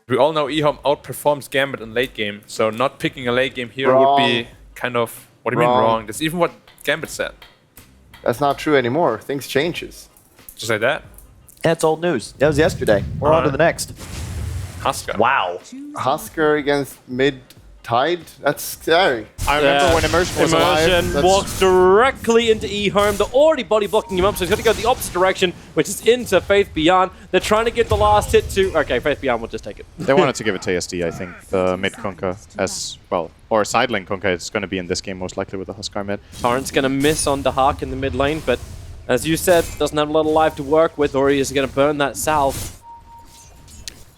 We all know Ehome outperforms Gambit in late game, so not picking a late game here would be kind of... What do you mean wrong? That's even what Gambit said. That's not true anymore. Things changes. Just like that? That's old news. That was yesterday. We're on to the next. Husker. Wow. Husker against mid-tide? That's scary. I remember when Immersion was alive. Immersion walks directly into Ehome. They're already body blocking him up, so he's got to go the opposite direction, which is into Faith Beyond. They're trying to get the last hit to... Okay, Faith Beyond will just take it. They wanted to give it to ASD, I think. The mid Kunkka as well. Or side lane Kunkka is going to be in this game most likely with the Huskar mid. Torrent's going to miss on Dahak in the mid lane, but as you said, doesn't have a lot of life to work with, or he is going to burn that salve.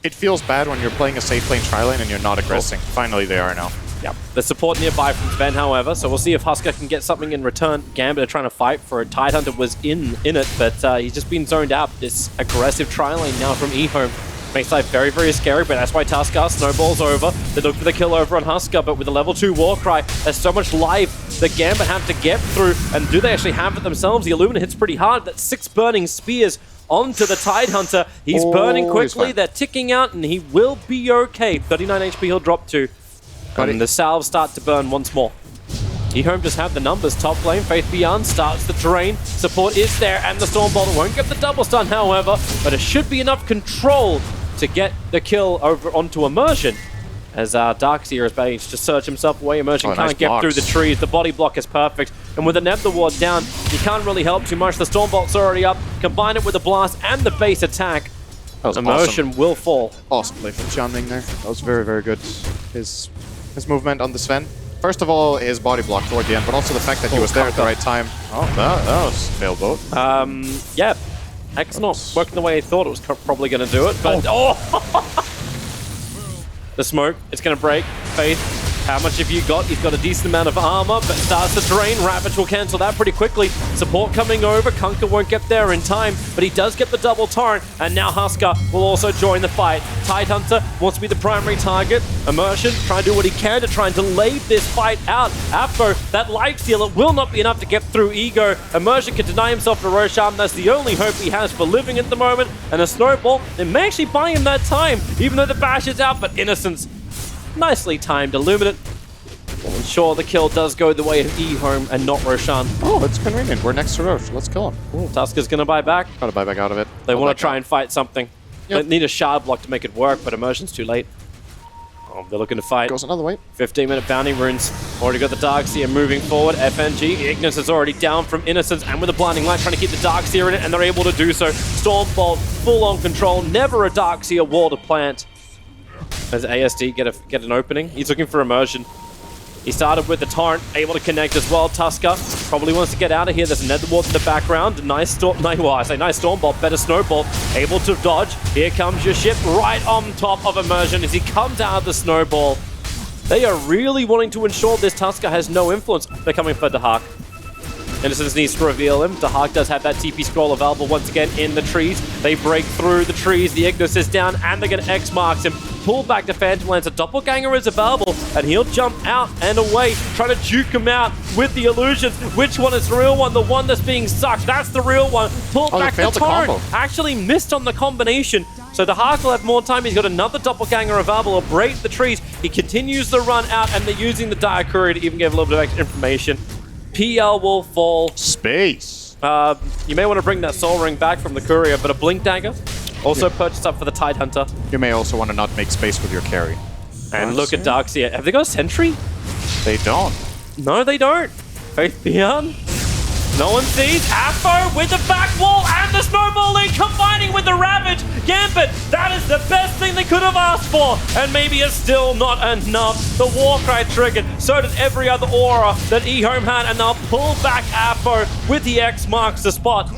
It feels bad when you're playing a safe lane tri-lane and you're not aggressing. Finally they are now. Yep. The support nearby from Sven, however, so we'll see if Husker can get something in return. Gambit are trying to fight for it. Tidehunter was in it, but he's just been zoned out. This aggressive tri-lane now from Ehome makes life very, very scary, but that's why Tuskar snowballs over. They look for the kill over on Husker, but with a level 2 Warcry, there's so much life that Gambit have to get through, and do they actually have it themselves? The Illumina hits pretty hard. That's 6 burning spears onto the Tidehunter. He's burning quickly. They're ticking out, and he will be okay. 39 HP he'll drop to. And the salves start to burn once more. Ehome just have the numbers. Top lane, Faith Beyond starts the drain. Support is there, and the Stormbolt won't get the double stun, however, but it should be enough control to get the kill over onto Immersion. As Darkseer is managed to search himself away. Immersion can't get through the trees. The body block is perfect. And with the Nebula Ward down, you can't really help too much. The Stormbolt's already up. Combine it with the blast and the base attack. Immersion will fall. Awesome play from Xianming there. That was very, very good. His movement on the Sven. First of all, his body block toward the end, but also the fact that he was there at the right time. Oh, that was failed both. Yeah. X not working the way he thought it was probably going to do it, but... The smoke, it's going to break. Faith, how much have you got? He's got a decent amount of armor, but starts to drain. Ravage will cancel that pretty quickly. Support coming over. Kunkka won't get there in time, but he does get the double torrent, and now Husker will also join the fight. Tidehunter wants to be the primary target. Immersion trying to do what he can to try and delay this fight out. Afro, that life steal, it will not be enough to get through Ego. Immersion can deny himself to Roshan. That's the only hope he has for living at the moment. And a snowball, it may actually buy him that time, even though the bash is out, but Innocence. Nicely timed Illuminate. Will ensure the kill does go the way of Ehome and not Roshan. Oh, it's convenient. We're next to Rosh. Let's kill him. Ooh, Tuskar's going to buy back. Gotta buy back out of it. They want to try and fight something. They need a shard block to make it work, but Immersion's too late. Oh, they're looking to fight. Goes another way. 15-minute bounty runes. Already got the Darkseer moving forward. FNG, Ignis is already down from Innocence, and with the Blinding Light trying to keep the Darkseer in it, and they're able to do so. Stormbolt, full on control. Never a Darkseer wall to plant. As ASD get an opening. He's looking for Immersion. He started with the Torrent, able to connect as well. Tuskar probably wants to get out of here. There's a Nether Ward in the background. Nice Stormbolt, better Snowball. Able to dodge. Here comes your ship right on top of Immersion as he comes out of the Snowball. They are really wanting to ensure this Tuskar has no influence. They're coming for Dahak. Innocence needs to reveal him. Dahak does have that TP scroll available once again in the trees. They break through the trees. The Ignis is down, and they're going to X-Marks him. Pull back to Phantom Lance. A Doppelganger is available, and he'll jump out and away, trying to juke him out with the illusions. Which one is the real one? The one that's being sucked. That's the real one. Pull back the Torrent. Actually missed on the combination. So Dahak will have more time. He's got another Doppelganger available. He'll break the trees. He continues the run out, and they're using the Dire Courier to even give a little bit of extra information. PL will fall. Space. You may want to bring that Soul Ring back from the Courier, but a Blink Dagger also purchased up for the Tidehunter. You may also want to not make space with your carry. And look at Darkseer. Have they got a Sentry? They don't. No, they don't. Faith Beyond. No one sees. Afro with the back wall and the Snowball Lead combining with the Ravage. Gambit, that is the best thing they could have asked for. And maybe it's still not enough. The Warcry triggered. So did every other aura that Ehome had. And they'll pull back Afro with the X marks the spot.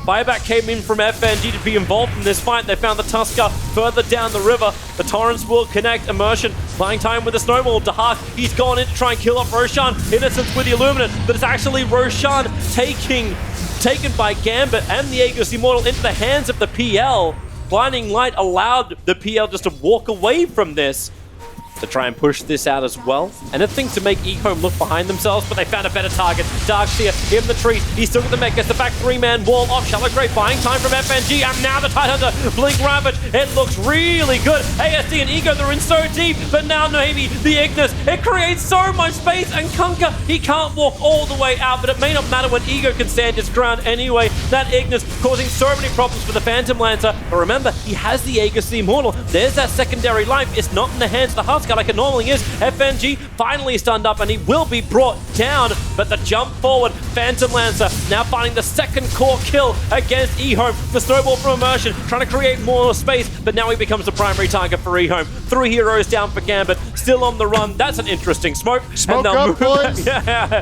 Buyback came in from FNG to be involved in this fight. They found the Tuskar further down the river. The Torrents will connect. Immersion buying time with the Snowball. Dahak, he's gone in to try and kill off Roshan. Innocence with the Illuminate, but it's actually Roshan taken by Gambit and the Aegis Immortal into the hands of the PL. Blinding Light allowed the PL just to walk away from this. to try and push this out as well. Anything to make Ehome look behind themselves, but they found a better target. Darkseer in the trees. He's still got the mech. Gets the back 3-man wall off Shallow Grave, buying time from FNG, and now the Tidehunter. Blink Ravage. It looks really good. ASD and Ego, they're in so deep, but now maybe the Ignis. It creates so much space, and Kunkka, he can't walk all the way out, but it may not matter when Ego can stand his ground anyway. That Ignis causing so many problems for the Phantom Lancer, but remember, he has the Aegis the Immortal. There's that secondary life. It's not in the hands of the Husker like it normally is. FNG finally stunned up, and he will be brought down, but the jump forward, Phantom Lancer now finding the second core kill against Ehome. The snowball from Immersion, trying to create more space, but now he becomes the primary target for Ehome. 3 heroes down for Gambit, still on the run. That's an interesting smoke. Smoke up, boys! Yeah.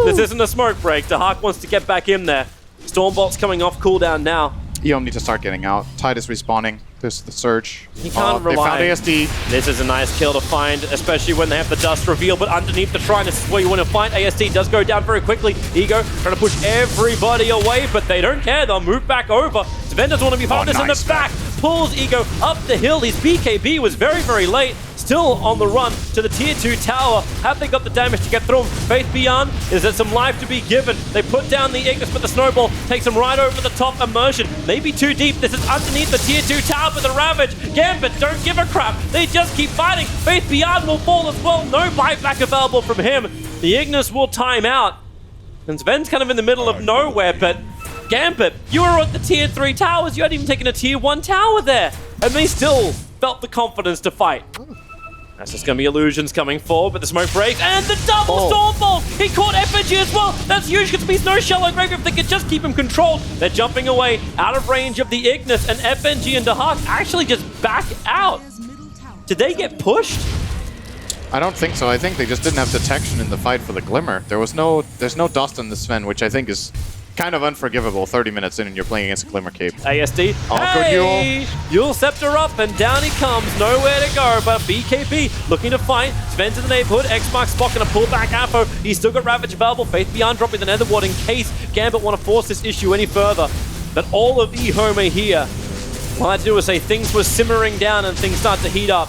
This isn't a smoke break. Dahak wants to get back in there. Stormbolt's coming off cooldown now. Ehome need to start getting out. Tide is respawning. There's the surge. He can't They rely. found ASD. This is a nice kill to find, especially when they have the dust reveal, but underneath the shrine, this is where you want to find. ASD does go down very quickly. Ego trying to push everybody away, but they don't care. They'll move back over. Sven doesn't want to be part of this in the back. Pulls Ego up the hill. His BKB was very, very late. Still on the run to the tier 2 tower. Have they got the damage to get through him? Faith Beyond, is there some life to be given? They put down the Ignis, but the snowball takes him right over the top. Immersion, maybe too deep. This is underneath the tier 2 tower, but the Ravage. Gambit don't give a crap. They just keep fighting. Faith Beyond will fall as well. No buyback available from him. The Ignis will time out. And Sven's kind of in the middle of nowhere, but Gambit, you were at the tier 3 towers. You hadn't even taken a tier 1 tower there. And they still felt the confidence to fight. That's just going to be illusions coming forward, but the smoke breaks, and the double Stormbolt! He caught FNG as well! That's huge, because there's no Shallow Grave if they could just keep him controlled. They're jumping away, out of range of the Ignis, and FNG and Dahak actually just back out. Did they get pushed? I don't think so. I think they just didn't have detection in the fight for the Glimmer. There's no dust on the Sven, which I think is kind of unforgivable 30 minutes in and you're playing against a Glimmer Cape. ASD. Hey! Yule Scepter up and down he comes. Nowhere to go, but BKB looking to fight. Sven's in the neighborhood. X-Mark Spot going to pull back Apo. He's still got Ravage available. Faith Beyond dropping the Nether Ward in case Gambit want to force this issue any further. But all of Ehome are here. All I had to do was say things were simmering down and things start to heat up.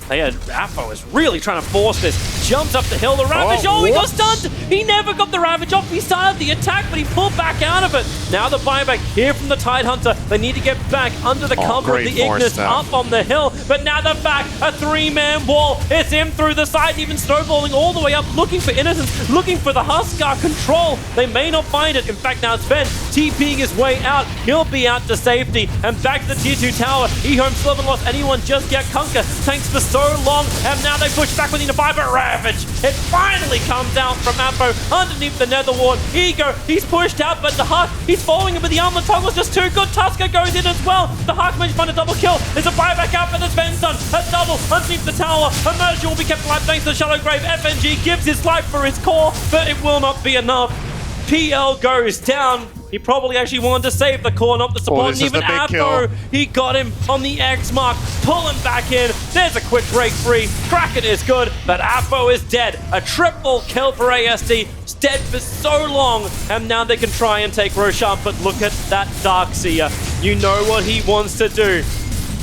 Apo is really trying to force this. Jumps up the hill. The Ravage. Oh, he got stunned. He never got the Ravage off. He started the attack, but he pulled back out of it. Now the buyback here from the Tidehunter. They need to get back under the cover of the Ignis up on the hill. But now they're back. A 3-man wall. It's him through the side, even snowballing all the way up, looking for Innocence, looking for the Huskar control. They may not find it. In fact, now Sven TPing his way out. He'll be out to safety. And back to the tier 2 tower. Ehome still haven't lost anyone just yet. Kunkka tanks for so long, and now they push back within the fight, but Ravage, it finally comes out from Apo underneath the Nether Ward. Ego, he's pushed out, but the Hawk, he's following him, but the armor toggle's just too good. Tusker goes in as well. The Hawk managed to find a double kill. There's a buyback out for the Svensson. A double underneath the tower. Immersion will be kept alive thanks to the Shallow Grave. FNG gives his life for his core, but it will not be enough. PL goes down. He probably actually wanted to save the core, not the support, and even Apo, he got him on the X mark, pull him back in. There's a quick break free. Kraken is good, but Apo is dead. A triple kill for ASD. It's dead for so long, and now they can try and take Roshan, but look at that Darkseer. You know what he wants to do.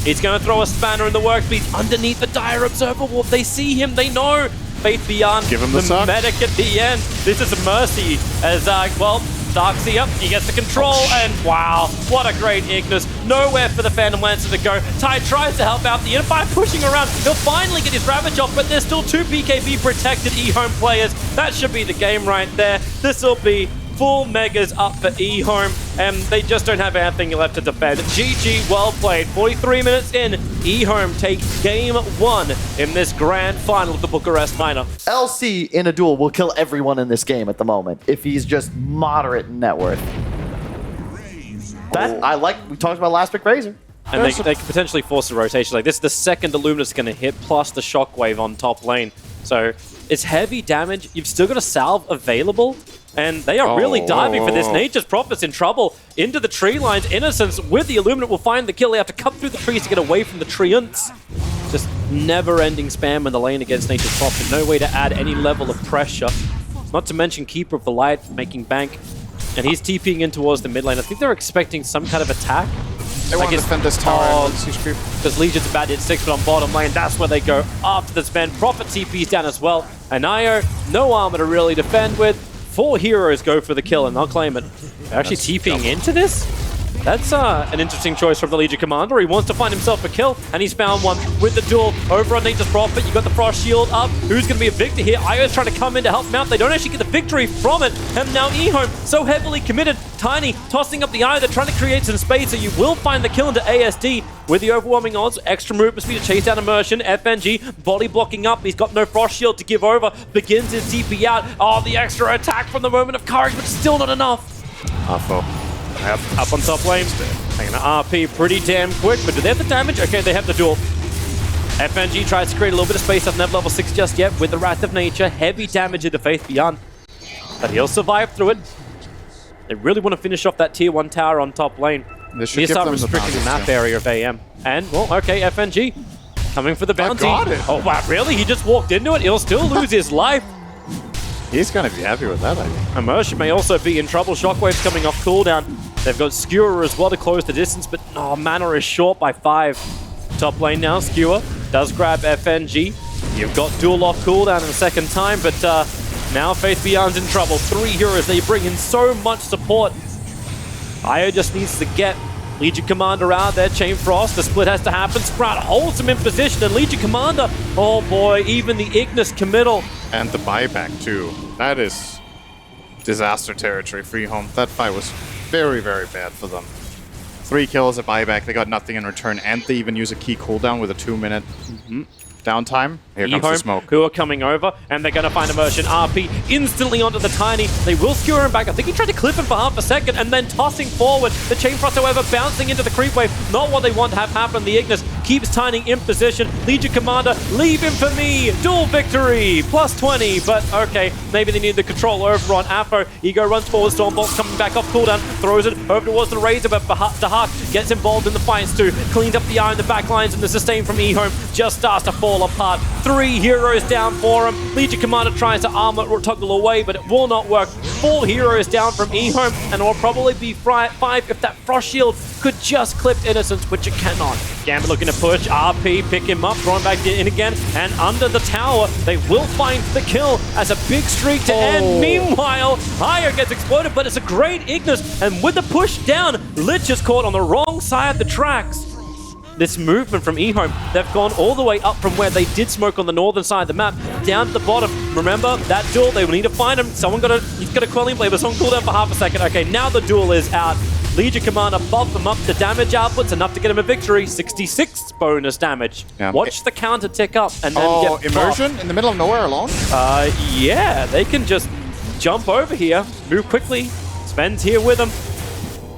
He's going to throw a spanner in the works, but he's underneath the Dire Observer Warp. They see him, they know. Faith Beyond, give him the medic at the end. This is a mercy as, Darkseer, he gets the control, and wow, what a great Ignis. Nowhere for the Phantom Lancer to go. Tide tries to help out the Inify, pushing around. He'll finally get his Ravage off, but there's still 2 BKB protected Ehome players. That should be the game right there. This will be full megas up for Ehome, and they just don't have anything left to defend. GG, well played. 43 minutes in, Ehome take game 1 in this grand final of the Bucharest lineup. LC in a duel will kill everyone in this game at the moment if he's just moderate in net worth. That I like. We talked about last pick Razor. And they can potentially force a rotation. Like this is the second Illuminus going to hit, plus the Shockwave on top lane. So it's heavy damage. You've still got a salve available. And they are really diving for this. Nature's Prophet's in trouble. Into the tree lines. Innocence with the Illuminate will find the kill. They have to cut through the trees to get away from the treants. Just never-ending spam in the lane against Nature's Prophet. No way to add any level of pressure. Not to mention Keeper of the Light making bank. And he's TPing in towards the mid lane. I think they're expecting some kind of attack. They want to defend this tower and siege creep. Because Legion's about to hit 6, but on bottom lane, that's where they go after the Sven. Prophet TP's down as well. And Io, no armor to really defend with. 4 heroes go for the kill, and they'll claim it. They're actually TPing into this? That's an interesting choice from the Legion Commander. He wants to find himself a kill, and he's found one with the duel over on Nature's Prophet. You got the Frost Shield up. Who's going to be a victor here? Io's trying to come in to help him out. They don't actually get the victory from it. And now Ehome, so heavily committed. Tiny tossing up the Io. They're trying to create some space, so you will find the kill into ASD with the overwhelming odds. Extra movement speed to chase down Immersion. FNG, body blocking up. He's got no Frost Shield to give over. Begins his TP out. Oh, the extra attack from the Moment of Courage, but still not enough. Arfo. Up on top lane, taking an RP pretty damn quick, but do they have the damage? Okay, they have the duel. FNG tries to create a little bit of space, doesn't have level 6 just yet with the Wrath of Nature. Heavy damage into Faith Beyond, but he'll survive through it. They really want to finish off that tier 1 tower on top lane. They should You give start them the restricting the bounties, map area of AM. And, well, okay, FNG coming for the bounty. got it. Oh, wow, really? He just walked into it? He'll still lose his life. He's going to be happy with that, I think. Immersion may also be in trouble. Shockwave's coming off cooldown. They've got Skewer as well to close the distance, but mana is short by 5. Top lane now, Skewer does grab FNG. You've got duel off cooldown in the second time, but now Faith Beyond's in trouble. 3 heroes, they bring in so much support. Io just needs to get Legion Commander out there, Chain Frost, the split has to happen. Sprout holds him in position, and Legion Commander, oh boy, even the Ignis committal. And the buyback, too. That is disaster territory for Ehome. That fight was very, very bad for them. 3 kills, a buyback, they got nothing in return, and they even use a key cooldown with a 2-minute downtime. Here comes the smoke. Who are coming over, and they're going to find Immersion. RP instantly onto the Tiny. They will skewer him back. I think he tried to clip him for half a second, and then tossing forward. The Chain Frost, however, bouncing into the creep wave. Not what they want to have happen. The Ignis keeps Tiny in position. Legion Commander, leave him for me. Dual victory, plus 20. But okay, maybe they need the control over on Afo. Ego runs forward. Stormbolt coming back off cooldown. Throws it over towards the Razor, but Dahak gets involved in the fights too. Cleans up the eye in the back lines, and the sustain from Ehome just starts to fall apart. 3 heroes down for him. Legion Commander tries to armor or toggle away, but it will not work. 4 heroes down from Ehome, and it will probably be 5 if that Frost Shield could just clip Innocence, which it cannot. Gambit looking to push. RP, pick him up, throw him back in again, and under the tower, they will find the kill as a big streak to end. Meanwhile, Io gets exploded, but it's a great Ignis, and with the push down, Lich is caught on the wrong side of the tracks. This movement from Ehome, they've gone all the way up from where they did smoke on the northern side of the map, down to the bottom. Remember, that duel, they will need to find him. He's got a quelling blade, but someone cooled down for half a second. Okay, now the duel is out. Legion Commander buffed them up. The damage output's enough to get him a victory. 66 bonus damage. Yeah. Watch the counter tick up and then get Immersion buffed. in the middle of nowhere alone? Yeah, they can just jump over here, move quickly. Sven's here with them.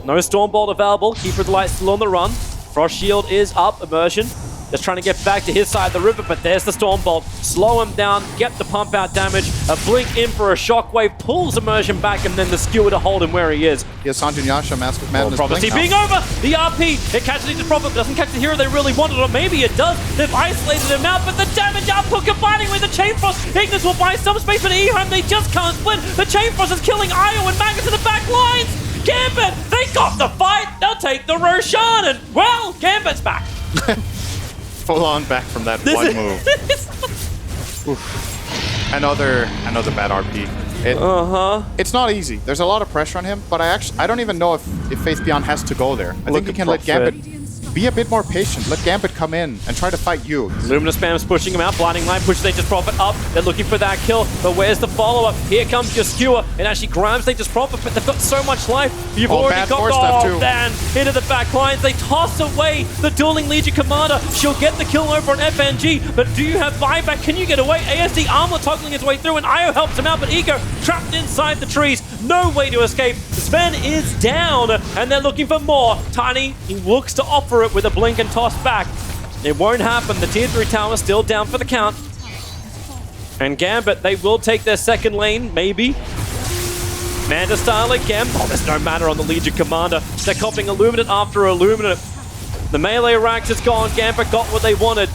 No Stormbolt available. Keeper of the Light still on the run. Frost Shield is up. Immersion just trying to get back to his side of the river, but there's the Stormbolt. Slow him down, get the pump out damage. A blink in for a shockwave, pulls Immersion back, and then the skewer to hold him where he is. Here's Sanjin Yasha, Mask of Madness. Prophecy being over! The RP, it catches Nature's Prophet, but doesn't catch the hero they really wanted, or maybe it does. They've isolated him out, but the damage output combining with the Chain Frost. Ignis will buy some space, but Ehome, they just can't split. The Chain Frost is killing Io and Magus in the back lines! Gambit, they got the fight! They'll take the Roshan, and, well, Gambit's back. Full on back from that one move. Another bad RP. It's not easy. There's a lot of pressure on him, but I don't even know if Faith Beyond has to go there. I think you can let Gambit be a bit more patient. Let Gambit come in and try to fight you. Lumina Spam's pushing him out. Blinding Light pushes Nature's Prophet up. They're looking for that kill, but where's the follow-up? Here comes your skewer. It actually grabs Nature's Prophet, but they've got so much life. You've already got Dan into the back lines. They toss away the dueling Legion Commander. She'll get the kill over on FNG, but do you have buyback? Can you get away? ASD armor toggling its way through, and Io helps him out, but Ego trapped inside the trees. No way to escape. Sven is down, and they're looking for more. Tiny, he looks to offer it with a blink and toss back. It won't happen. The tier 3 tower still down for the count. And Gambit, they will take their second lane, maybe. Manta style again. Oh, there's no mana on the Legion Commander. They're copying Illuminate after Illuminate. The melee ranks is gone. Gambit got what they wanted.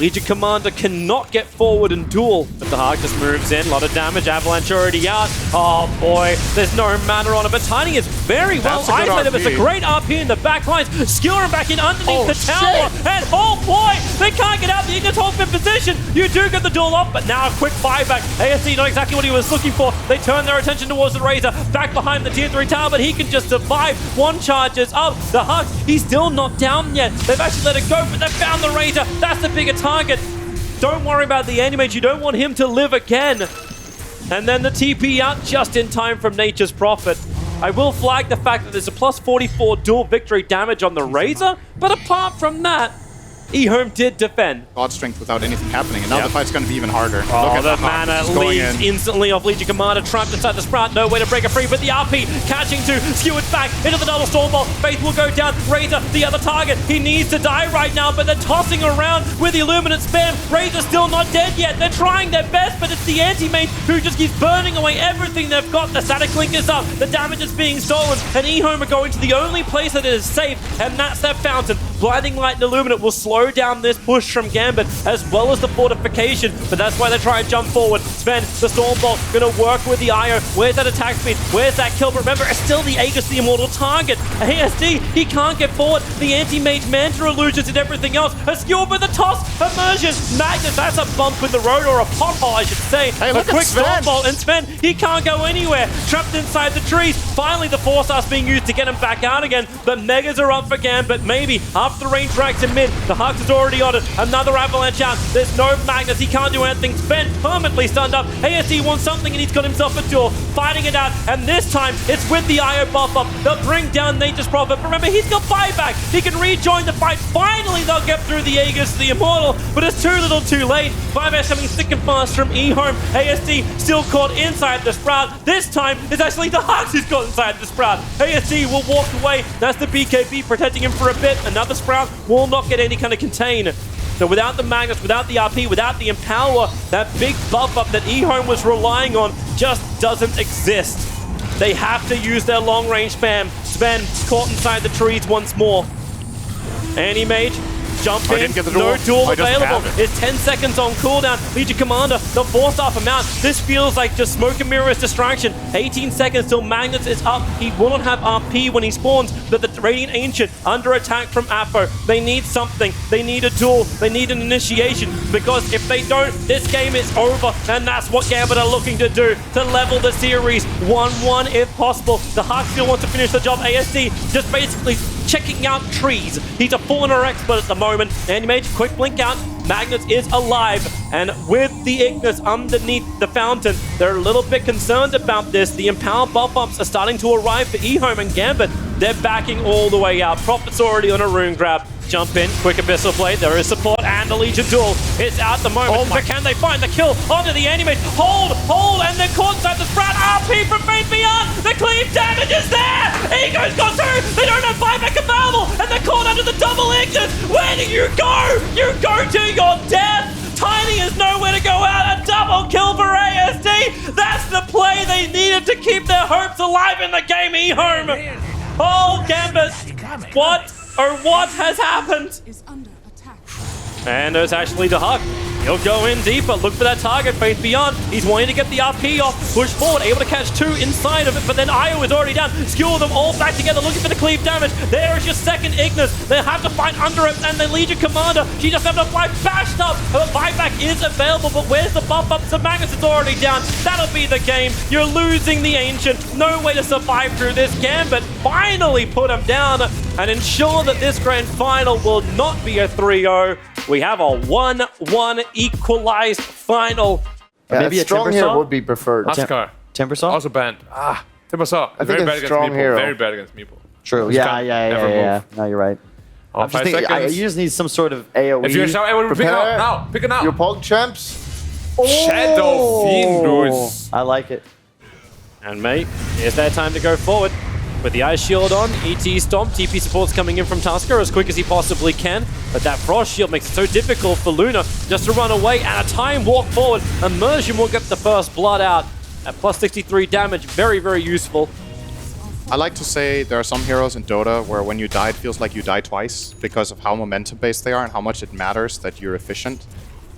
Legion Commander cannot get forward and duel, but the Hawk just moves in. A lot of damage. Avalanche already out. Oh boy, there's no mana on it. But Tiny is very well That's a good isolated. It's a RP. great RP in the back lines. Skewering back in underneath Oh, the tower. shit. And oh boy, they can't get out. The Ignis holds in position. You do get the duel off, but now a quick buyback. ASC not exactly what he was looking for. They turn their attention towards the Razor. Back behind the tier 3 tower, but he can just survive. One charges up. The Hux, he's still not down yet. They've actually let it go, but they've found the Razor. That's the bigger target. Don't worry about the Animage. You don't want him to live again. And then the TP out just in time from Nature's Prophet. I will flag the fact that there's a plus 44 dual victory damage on the Razor, but apart from that, Ehome did defend. God strength without anything happening, and now the fight's going to be even harder. Look Oh, at the Hawk mana just going leaves in. instantly off Legion Commander, trapped inside the Sprout. No way to break it free, but the RP catching to skewered back into the double Stormbolt. Faith will go down. Razor, the other target. He needs to die right now, but they're tossing around with the Illuminate spam. Razor still not dead yet. They're trying their best, but it's the Anti-Mage who just keeps burning away everything they've got. The Static Link is up. The damage is being stolen, and Ehome are going to the only place that is safe, and that's that fountain. Blinding Light and Illuminate will slow down this push from Gambit, as well as the fortification, but that's why they try and jump forward. Sven, the Stormbolt, gonna work with the IO. Where's that attack speed? Where's that kill? But remember, it's still the Aegis, the immortal target. ASD, he can't get forward. The Anti-Mage Manta illusions and everything else. A skewer with a toss, immersion. Magnus, that's a bump in the road, or a pothole, I should say. Hey, a look at quick Sven. Stormbolt, and Sven, he can't go anywhere. Trapped inside the trees. Finally, the Force Art's being used to get him back out again. The Megas are up for Gambit, maybe. After the range drags in mid, the Hux is already on it. Another Avalanche out. There's no Magnus. He can't do anything. Sven permanently stunned up. ASD wants something and he's got himself a duel. Fighting it out. And this time, it's with the IO buff up. They'll bring down Nature's Prophet. But remember, he's got buyback. He can rejoin the fight. Finally, they'll get through the Aegis, the Immortal. But it's too little too late. Buyback's coming thick and fast from Ehome. ASD still caught inside the Sprout. This time, it's actually the Hux who's got inside the Sprout. ASD will walk away. That's the BKB protecting him for a bit. Another Sprout will not get any kind of contain. So without the Magnus, without the RP, without the Empower, that big buff up that Ehome was relying on just doesn't exist. They have to use their long range spam. Sven caught inside the trees once more. Anti-Mage, jump I in, didn't get the no duel. duel I just available. have it. It's 10 seconds on cooldown. Legion Commander, the force off him out. This feels like just smoke and mirrors distraction. 18 seconds till Magnus is up. He will not have RP when he spawns, but the Radiant Ancient under attack from Apo. They need something. They need a duel. They need an initiation, because if they don't, this game is over, and that's what Gambit are looking to do, to level the series 1-1 if possible. The Hawk still wants to finish the job. ASD just basically checking out trees. He's a Fulner expert at the moment. Anti-Mage, quick blink out. Magnus is alive, and with the Ignis underneath the fountain, they're a little bit concerned about this. The Empower buff ups are starting to arrive for Ehome and Gambit. They're backing all the way out. Prophet's already on a rune grab. Jump in, quick Abyssal Blade. There is support and the Legion duel. It's out the moment, but can they find the kill onto the Anti-Mage? Hold, and they're caught inside the Sprout. RP from Faith Beyond. The cleave damage is there. Ego's got two. They don't have buyback available, and they're caught under the double Ignis. Where do you go? You go to your death. Tiny is nowhere to go out. A double kill for ASD. That's the play they needed to keep their hopes alive in the game, Ehome. Oh, Gambit. What has happened? Is under attack. And there's actually the Hawk. He'll go in deeper, look for that target, Faith Beyond. He's wanting to get the RP off, push forward, able to catch two inside of it, but then Io is already down. Skewer them all back together, looking for the cleave damage. There is your second Ignis. They have to fight under it, and the Legion Commander, she just have to fight bashed up. Her buyback is available, but where's the buff up? So Magnus is already down. That'll be the game. You're losing the Ancient. No way to survive through this. Gambit finally put him down and ensure that this grand final will not be a 3-0. We have a 1-1 equalized final. Yeah, Maybe a strong Timbersaw? hero would be preferred. Huskar, Timbersaw? also banned. Timbersaw. I think Very a bad against strong Meeple. hero. Very bad against Meeple. True. Just Yeah. never move. No, you're right. Oh, I'm just 5 thinking, seconds. you just need some sort of AoE. If you're shout, I will pick it Prepare out now. Pick it now. Your Pog champs. Shadow Fiendus. I like it. And mate, it's their time to go forward. With the Ice Shield on, ET Stomp, TP support's coming in from Tusker as quick as he possibly can, but that Frost Shield makes it so difficult for Luna just to run away, and a time walk forward. Immersion will get the first blood out at plus 63 damage, very, very useful. I like to say there are some heroes in Dota where when you die, it feels like you die twice because of how momentum-based they are and how much it matters that you're efficient.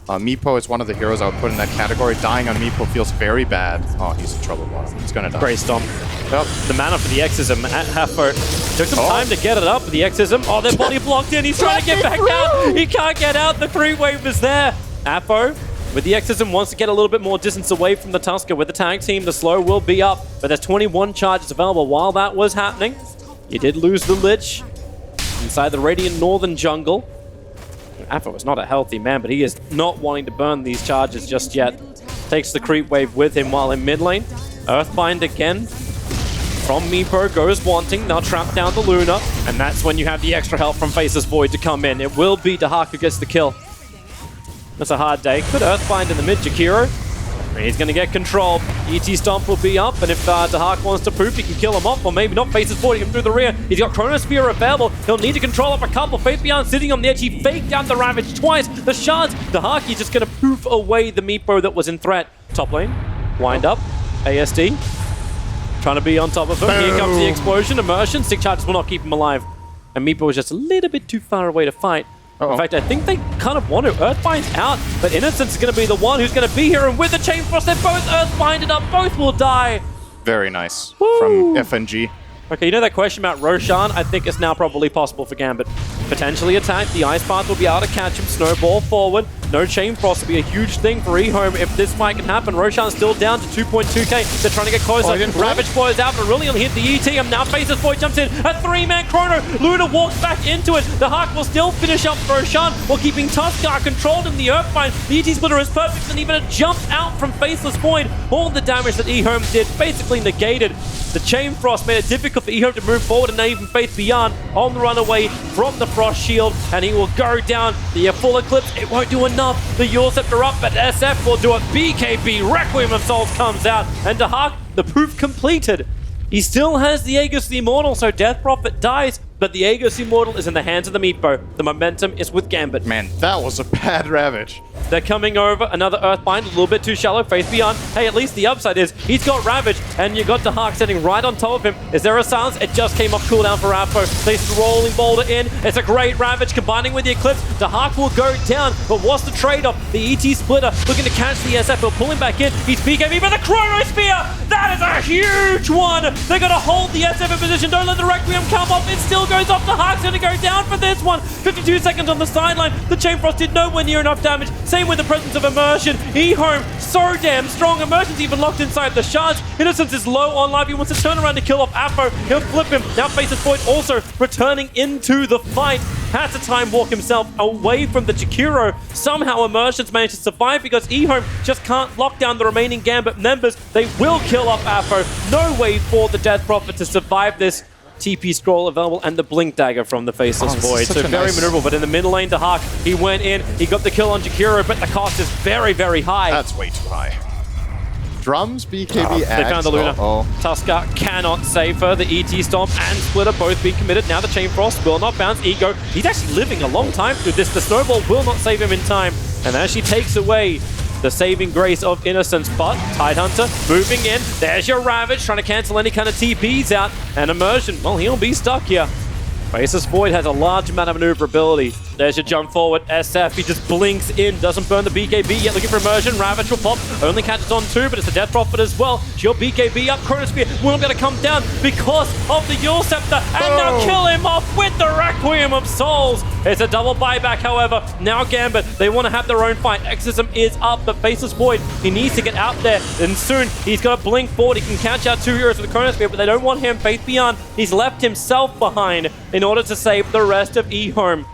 Meepo is one of the heroes I would put in that category. Dying on Meepo feels very bad. Oh, he's in trouble. He's gonna die. Great stomp. Well, the mana for the Exism at Halfo. Took some time to get it up. The Exism. Oh, their body blocked in. He's trying to get back out. He can't get out. The 3-wave is there. Halfo with the Exism wants to get a little bit more distance away from the Tusker. With the tag team, the slow will be up, but there's 21 charges available. While that was happening, you did lose the Lich inside the Radiant Northern jungle. Halfo is not a healthy man, but he is not wanting to burn these charges just yet. Takes the creep wave with him while in mid lane. Earthbind again from Meepo goes wanting. Now trap down the Luna, and that's when you have the extra help from Faceless Void to come in. It will be Dahak who gets the kill. That's a hard day. Could Earthbind in the mid, Jakiro. He's going to get control. ET Stomp will be up, and if Dahak wants to poop, he can kill him off, or maybe not. Faceless Void him through the rear. He's got Chronosphere available. He'll need to control up a couple. Faith Beyond sitting on the edge. He faked down the Ravage twice. The shards. Dahak is just going to poof away the Meepo that was in threat. Top lane. Wind up. ASD. Trying to be on top of him. Here comes the explosion. Immersion. 6 charges will not keep him alive. And Meepo was just a little bit too far away to fight. In fact, I think they kind of want to. Earthbind's out, but Innocence is going to be the one who's going to be here. And with the Chain Frost, they're both Earthbinded up. Both will die. Very nice. Woo. From FNG. Okay, you know that question about Roshan? I think it's now probably possible for Gambit. Potentially attack. The Ice Path will be able to catch him. Snowball forward. No Chain Frost will be a huge thing for Ehome if this fight can happen. Roshan's still down to 2.2k. They're trying to get closer. Ravage blows out, but really only hit the ET. And now Faceless Void jumps in. A 3-man chrono. Luna walks back into it. The Hawk will still finish up Roshan while keeping Tuskar controlled in the Earthbind. The ET splitter is perfect, and even a jump out from Faceless Void. All the damage that Ehome did basically negated. The Chain Frost made it difficult for Ehome to move forward, and now even Faith Beyond on the run away from the Frost Shield, and he will go down. The full Eclipse, it won't do enough. The Yule Scepter up, but SF will do it. BKB, Requiem of Souls comes out, and Dahak, the proof completed. He still has the Aegis the Immortal, so Death Prophet dies, but the Aegis Immortal is in the hands of the Meepo. The momentum is with Gambit. Man, that was a bad Ravage. They're coming over. Another Earthbind, a little bit too shallow. Faith Beyond. Hey, at least the upside is he's got Ravage, and you got Dahak sitting right on top of him. Is there a silence? It just came off cooldown for Afo. They rolling boulder in. It's a great Ravage combining with the Eclipse. Dahak will go down, but what's the trade-off? The ET Splitter looking to catch the SF. He'll pull him back in. He's BKB, but the Chronosphere! That is a huge one! They're going to hold the SF in position. Don't let the Requiem come off. It still goes off. Dahak's going to go down for this one. 52 seconds on the sideline. The Chain Frost did nowhere near enough damage. Same with the presence of Immersion. Ehome, so damn strong. Immersion's even locked inside the shards. Innocence is low on life. He wants to turn around to kill off Afo. He'll flip him. Now Faceless Void also returning into the fight. Has to time walk himself away from the Jakiro. Somehow Immersion's managed to survive because Ehome just can't lock down the remaining Gambit members. They will kill off Afo. No way for the Death Prophet to survive this. TP scroll available and the Blink Dagger from the Faceless Void. So very maneuverable, but in the middle lane, Dahak, he went in, he got the kill on Jakiro, but the cost is very, very high. That's way too high. Drums, BKB, They found the Luna. Tuskar cannot save her. The ET Stomp and Splitter both being committed. Now the Chain Frost will not bounce. Ego, he's actually living a long time through this. The Snowball will not save him in time. And as she takes away the saving grace of Innocence, but Tidehunter moving in. There's your Ravage, trying to cancel any kind of TPs out. And Immersion, well, he'll be stuck here. Faceless Void has a large amount of maneuverability. There's your jump forward. SF, he just blinks in, doesn't burn the BKB yet, looking for Immersion. Ravage will pop, only catches on 2, but it's a Death Prophet as well. She'll BKB up, Chronosphere will not be able to come down because of the Yule Scepter, and now kill him off with the Requiem of Souls. It's a double buyback, however. Now Gambit, they want to have their own fight. Exorcism is up, but Faceless Void, he needs to get out there, and soon he's got to blink forward. He can catch out 2 heroes with the Chronosphere, but they don't want him. Faith Beyond, he's left himself behind in order to save the rest of Ehome.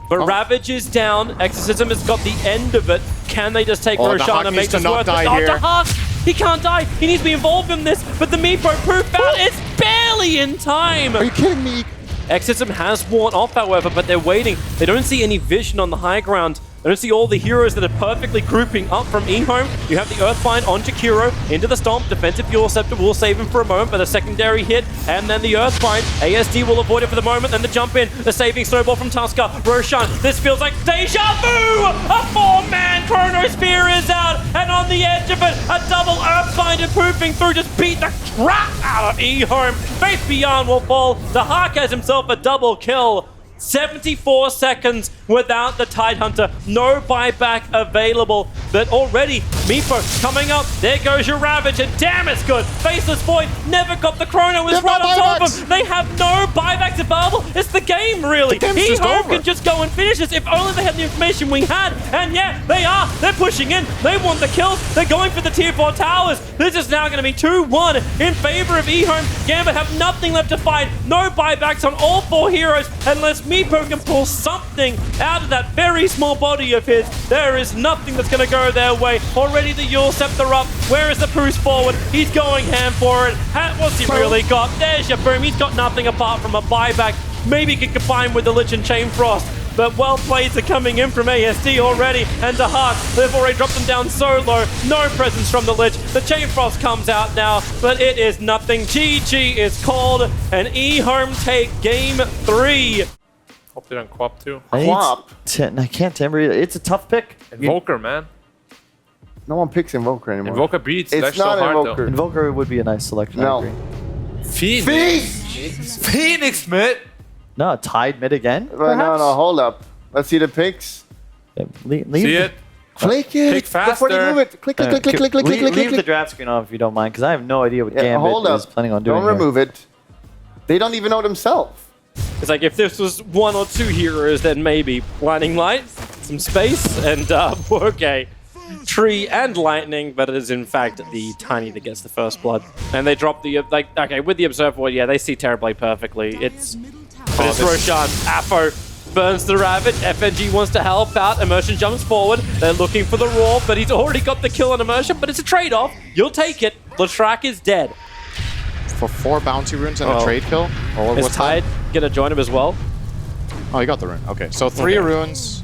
But Ravage is down. Exorcism has got the end of it. Can they just take Roshan and make this worth it? Dahak! He can't die. He needs to be involved in this. But the Meepo proof out. It's barely in time. Are you kidding me? Exorcism has worn off, however, but they're waiting. They don't see any vision on the high ground. They don't see all the heroes that are perfectly grouping up from Ehome. You have the Earthbind on Jakiro, into the Stomp. Defensive Yule Scepter will save him for a moment, but a secondary hit, and then the Earthbind. ASD will avoid it for the moment, then the jump in. The saving Snowball from Tuskar. Roshan, this feels like deja vu! A 4-man Chronosphere is out, and on the edge of it, a double Earthbind and poofing through just beat the crap out of Ehome. Faith Beyond will fall. The Hawk has himself a double kill. 74 seconds without the Tidehunter. No buyback available. But already, Meepo coming up. There goes your Ravage, and damn, it's good. Faceless Void never got the Chrono. It's right on top of him. They have no buybacks available. It's the game, really. Ehome can just go and finish this if only they had the information we had. And yeah, they are. They're pushing in. They want the kills. They're going for the tier 4 towers. This is now going to be 2-1 in favor of Ehome. Gambit have nothing left to fight. No buybacks on all 4 heroes unless Meepo can pull something out of that very small body of his. There is nothing that's going to go their way. Already the Yule Scepter up. Where is the boost forward? He's going ham for it. What's he really got? There's your boom. He's got nothing apart from a buyback. Maybe he can combine with the Lich and Chain Frost. But well plays are coming in from ASD already. And the Hawk, they've already dropped them down so low. No presence from the Lich. The Chain Frost comes out now, but it is nothing. GG is called, and Ehome take game 3. Hope they don't co-op too. I can't timber. It's a tough pick. Invoker, man. No one picks Invoker anymore. Invoker beats. It's That's not so hard Invoker. though. Invoker would be a nice selection. No. I agree. Phoenix. Phoenix, mid. No, tied mid again. But no, hold up. Let's see the picks. Yeah, leave See it? Click it. Click Before you faster. move it. Click, click, click, click, click, click, click, leave click, the click. draft screen off if you don't mind, because I have no idea what Yeah, Gambit hold is up. planning on doing. Don't remove it. They don't even know themselves. It's like if this was 1 or 2 heroes, then maybe Blinding Light, some space, and okay. Tree and Lightning, but it is in fact the Tiny that gets the first blood. And they drop the, okay, with the Observer, yeah, they see Terrorblade perfectly. It's Roshan. Aphro burns the Ravage. FNG wants to help out. Immersion jumps forward. They're looking for the Roar, but he's already got the kill on Immersion, but it's a trade-off. You'll take it. Latrak is dead. For 4 bounty runes and a trade kill? Or Is what's Tide gonna join him as well? Oh, he got the rune. Okay, so 3 runes.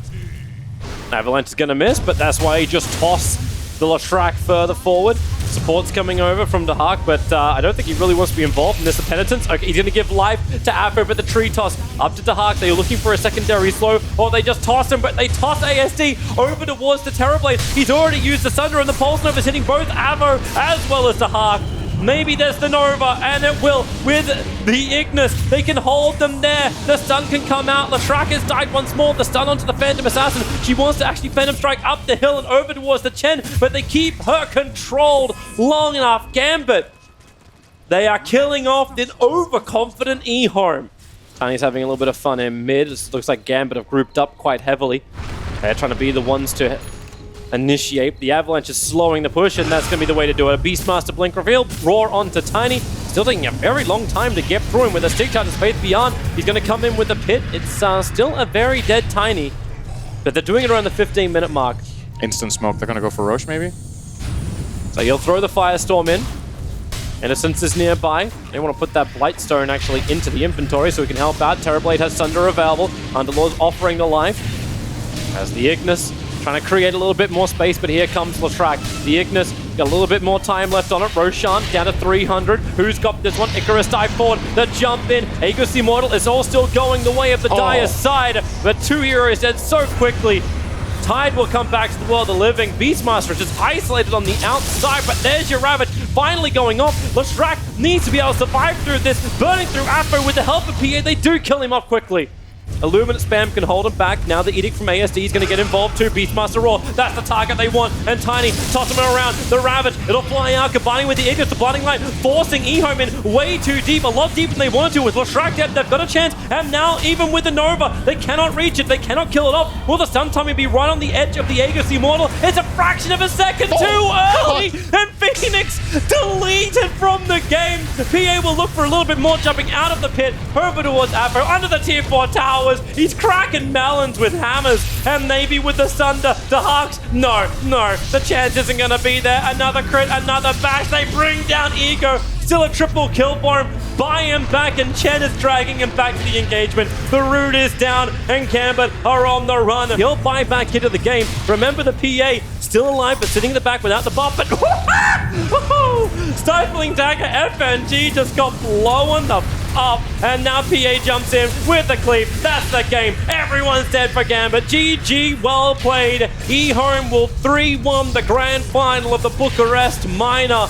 Avalanche is gonna miss, but that's why he just tossed the Latrak further forward. Support's coming over from the Hawk, but I don't think he really wants to be involved in this. The Penitence, okay, he's gonna give life to Afro, but the tree toss up to the Hawk. They're looking for a secondary slow, or they just toss him, but they toss ASD over towards the Terrorblade. He's already used the Sunder, and the Pulse Nova is hitting both Avo as well as the Hawk. Maybe there's the Nova, and it will with the Ignis. They can hold them there. The stun can come out. Latrak has died once more. The stun onto the Phantom Assassin. She wants to actually Phantom Strike up the hill and over towards the Chen, but they keep her controlled long enough. Gambit, they are killing off the overconfident Ehome. Tiny's having a little bit of fun in mid. It looks like Gambit have grouped up quite heavily. They're trying to be the ones to initiate. The Avalanche is slowing the push, and that's going to be the way to do it. A Beastmaster Blink reveal, Roar onto Tiny. Still taking a very long time to get through him with a Stick Charge of Faith Beyond. He's going to come in with a Pit. It's still a very dead Tiny, but they're doing it around the 15-minute mark. Instant smoke. They're going to go for Roche, maybe? So he'll throw the Firestorm in. Innocence is nearby. They want to put that Blightstone actually into the inventory so he can help out. Terrorblade has Sunder available. Underlord's offering the life. As the Ignis trying to create a little bit more space, but here comes Latrak. The Ignis got a little bit more time left on it. Roshan down to 300. Who's got this one? Icarus dive forward. The jump in. Aegis Immortal is all still going the way of the Dire side, but 2 heroes dead so quickly. Tide will come back to the world of the living. Beastmaster is just isolated on the outside, but there's your Ravage finally going off. Latrak needs to be able to survive through this. Burning through Afro with the help of PA. They do kill him off quickly. Illuminate spam can hold him back. Now the Edict from ASD is going to get involved too. Beastmaster Roar, that's the target they want. And Tiny, toss him around. The Ravage, it'll fly out, combining with the Ignis, the Blinding Light, forcing Ehome in way too deep. A lot deeper than they wanted to with Latrak dead. They've got a chance. And now, even with the Nova, they cannot reach it. They cannot kill it off. Will the stun timing be right on the edge of the Aegis Immortal? It's a fraction of a second too early. And Phoenix deleted from the game. PA will look for a little bit more, jumping out of the pit, over towards Afro, under the tier 4 towers. He's cracking melons with hammers, and maybe with the Sunder, the Hawks. No, the chance isn't going to be there. Another crit, another bash. They bring down Ego. Still a triple kill for him. Buy him back, and Chen is dragging him back to the engagement. The root is down, and Gambit are on the run. He'll buy back into the game. Remember the PA still alive, but sitting in the back without the buff. But Stifling Dagger, FNG just got blown the up, and now PA jumps in with the cleave. That's the game. Everyone's dead for Gambit. GG, well played. Ehome will 3-1 the grand final of the Bucharest Minor.